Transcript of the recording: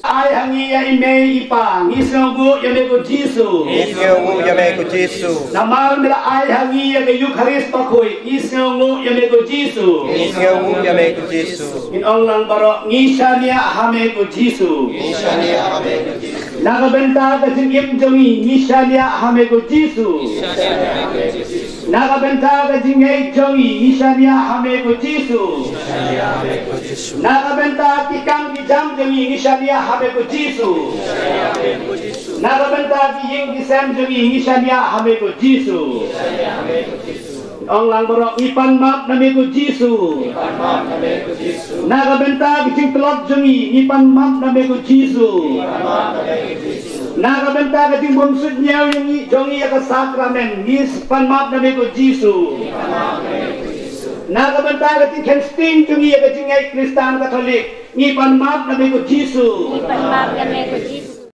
Ai hangi ya ime ipang isngu ya meko Jisu namar mila ai hangi ya ke Eucharis pakoi isngu ya meko Jisu in onglang baro ngisania hameko Jisu nakabenta ka jingim jongi ngisania hameko Jisu nakabenta ka jingay jongi ngisania hameko Jisu nakabenta tikang kijam jongi ngisania hameko Jisu nakabenta ki ying kisam jongi ngisania hameko Jisu onglang borok ipan map nameko Jisu nakabenta ki jing telot jongi ipan map nameko Jisu nakabenta ka jing bungsud nyaw jongi ya ka sakramen ngis pan map nameko Jisu nakabenta ka jing kensting jongi ya ka jing ay Kristan Katolik ipan map nameko Jisu